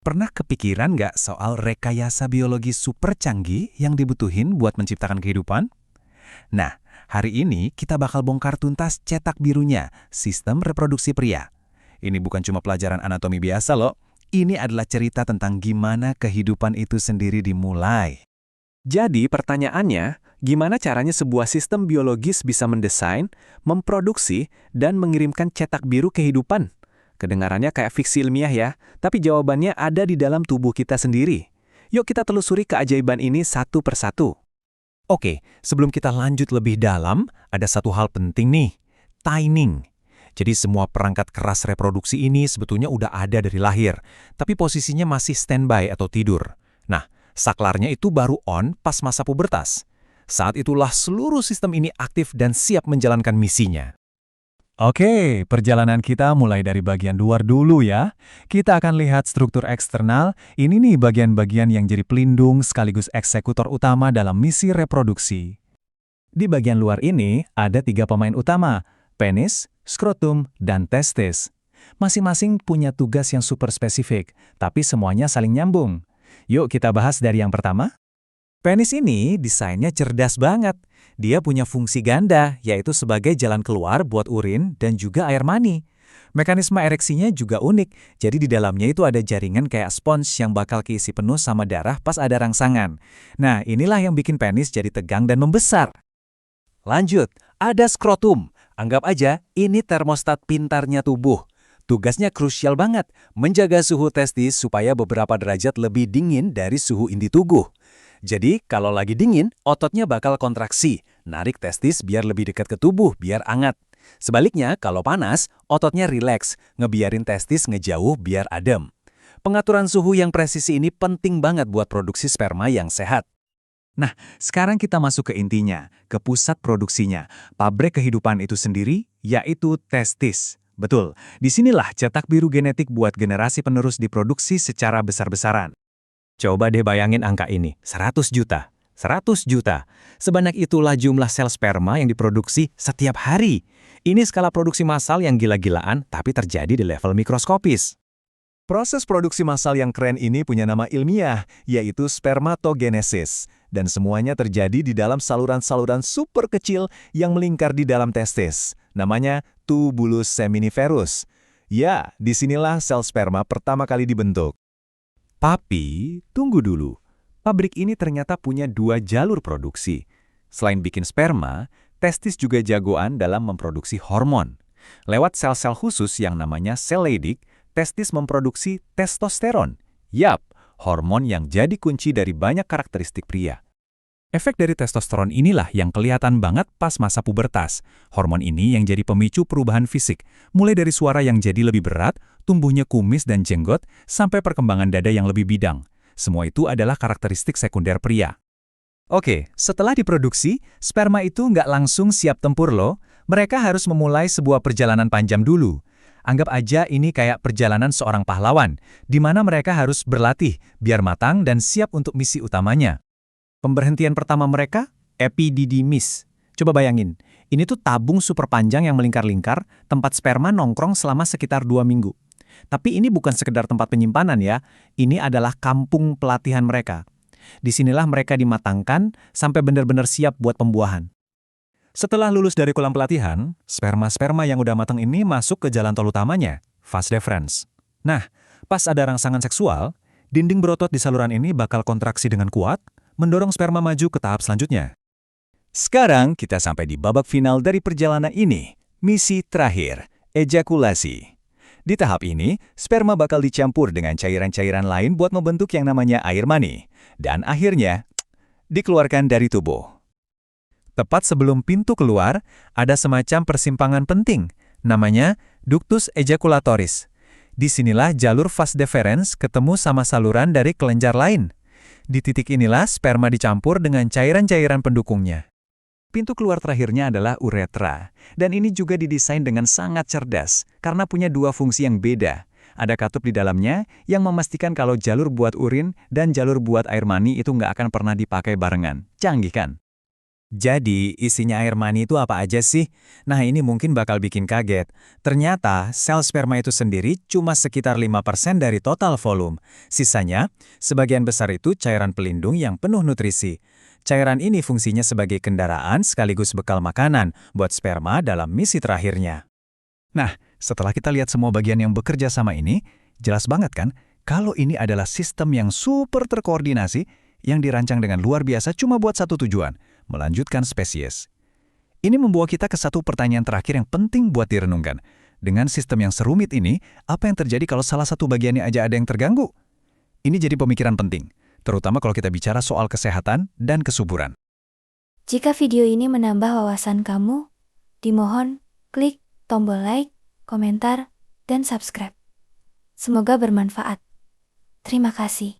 Pernah kepikiran nggak soal rekayasa biologi super canggih yang dibutuhin buat menciptakan kehidupan? Nah, hari ini kita bakal bongkar tuntas cetak birunya, sistem reproduksi pria. Ini bukan cuma pelajaran anatomi biasa loh. Ini adalah cerita tentang gimana kehidupan itu sendiri dimulai. Jadi pertanyaannya, gimana caranya sebuah sistem biologis bisa mendesain, memproduksi, dan mengirimkan cetak biru kehidupan? Kedengarannya kayak fiksi ilmiah ya, tapi jawabannya ada di dalam tubuh kita sendiri. Yuk kita telusuri keajaiban ini satu persatu. Oke, sebelum kita lanjut lebih dalam, ada satu hal penting nih, timing. Jadi semua perangkat keras reproduksi ini sebetulnya udah ada dari lahir, tapi posisinya masih standby atau tidur. Nah, saklarnya itu baru on pas masa pubertas. Saat itulah seluruh sistem ini aktif dan siap menjalankan misinya. Oke, perjalanan kita mulai dari bagian luar dulu ya. Kita akan lihat struktur eksternal. Ini nih bagian-bagian yang jadi pelindung sekaligus eksekutor utama dalam misi reproduksi. Di bagian luar ini ada 3 pemain utama, penis, skrotum, dan testis. Masing-masing punya tugas yang super spesifik, tapi semuanya saling nyambung. Yuk kita bahas dari yang pertama. Penis ini desainnya cerdas banget. Dia punya fungsi ganda, yaitu sebagai jalan keluar buat urin dan juga air mani. Mekanisme ereksinya juga unik, jadi di dalamnya itu ada jaringan kayak spons yang bakal keisi penuh sama darah pas ada rangsangan. Nah, inilah yang bikin penis jadi tegang dan membesar. Lanjut, ada skrotum. Anggap aja ini termostat pintarnya tubuh. Tugasnya krusial banget, menjaga suhu testis supaya beberapa derajat lebih dingin dari suhu inti tubuh. Jadi, kalau lagi dingin, ototnya bakal kontraksi, narik testis biar lebih dekat ke tubuh, biar hangat. Sebaliknya, kalau panas, ototnya rileks, ngebiarin testis ngejauh biar adem. Pengaturan suhu yang presisi ini penting banget buat produksi sperma yang sehat. Nah, sekarang kita masuk ke intinya, ke pusat produksinya. Pabrik kehidupan itu sendiri, yaitu testis. Betul, disinilah cetak biru genetik buat generasi penerus diproduksi secara besar-besaran. Coba deh bayangin angka ini, 100 juta. 100 juta. Sebanyak itulah jumlah sel sperma yang diproduksi setiap hari. Ini skala produksi massal yang gila-gilaan, tapi terjadi di level mikroskopis. Proses produksi massal yang keren ini punya nama ilmiah, yaitu spermatogenesis. Dan semuanya terjadi di dalam saluran-saluran super kecil yang melingkar di dalam testis. Namanya tubulus seminiferus. Ya, disinilah sel sperma pertama kali dibentuk. Tapi, tunggu dulu. Pabrik ini ternyata punya 2 jalur produksi. Selain bikin sperma, testis juga jagoan dalam memproduksi hormon. Lewat sel-sel khusus yang namanya sel Leydig, testis memproduksi testosteron. Yap, hormon yang jadi kunci dari banyak karakteristik pria. Efek dari testosteron inilah yang kelihatan banget pas masa pubertas. Hormon ini yang jadi pemicu perubahan fisik, mulai dari suara yang jadi lebih berat, tumbuhnya kumis dan jenggot, sampai perkembangan dada yang lebih bidang. Semua itu adalah karakteristik sekunder pria. Oke, setelah diproduksi, sperma itu nggak langsung siap tempur loh. Mereka harus memulai sebuah perjalanan panjang dulu. Anggap aja ini kayak perjalanan seorang pahlawan, di mana mereka harus berlatih biar matang dan siap untuk misi utamanya. Pemberhentian pertama mereka, epididymis. Coba bayangin, ini tuh tabung super panjang yang melingkar-lingkar, tempat sperma nongkrong selama sekitar 2 minggu. Tapi ini bukan sekedar tempat penyimpanan ya, ini adalah kampung pelatihan mereka. Disinilah mereka dimatangkan sampai benar-benar siap buat pembuahan. Setelah lulus dari kolam pelatihan, sperma-sperma yang udah matang ini masuk ke jalan tol utamanya, vas deferens. Nah, pas ada rangsangan seksual, dinding berotot di saluran ini bakal kontraksi dengan kuat, mendorong sperma maju ke tahap selanjutnya. Sekarang kita sampai di babak final dari perjalanan ini, misi terakhir, ejakulasi. Di tahap ini, sperma bakal dicampur dengan cairan-cairan lain buat membentuk yang namanya air mani, dan akhirnya dikeluarkan dari tubuh. Tepat sebelum pintu keluar, ada semacam persimpangan penting, namanya ductus ejaculatoris. Disinilah jalur vas deferens ketemu sama saluran dari kelenjar lain. Di titik inilah sperma dicampur dengan cairan-cairan pendukungnya. Pintu keluar terakhirnya adalah uretra, dan ini juga didesain dengan sangat cerdas, karena punya 2 fungsi yang beda. Ada katup di dalamnya yang memastikan kalau jalur buat urin dan jalur buat air mani itu nggak akan pernah dipakai barengan. Canggih kan? Jadi, isinya air mani itu apa aja sih? Nah, ini mungkin bakal bikin kaget. Ternyata, sel sperma itu sendiri cuma sekitar 5% dari total volume. Sisanya, sebagian besar itu cairan pelindung yang penuh nutrisi. Cairan ini fungsinya sebagai kendaraan sekaligus bekal makanan buat sperma dalam misi terakhirnya. Nah, setelah kita lihat semua bagian yang bekerja sama ini, jelas banget kan kalau ini adalah sistem yang super terkoordinasi yang dirancang dengan luar biasa cuma buat satu tujuan, melanjutkan spesies. Ini membawa kita ke satu pertanyaan terakhir yang penting buat direnungkan. Dengan sistem yang serumit ini, apa yang terjadi kalau salah satu bagiannya aja ada yang terganggu? Ini jadi pemikiran penting, terutama kalau kita bicara soal kesehatan dan kesuburan. Jika video ini menambah wawasan kamu, dimohon klik tombol like, komentar, dan subscribe. Semoga bermanfaat. Terima kasih.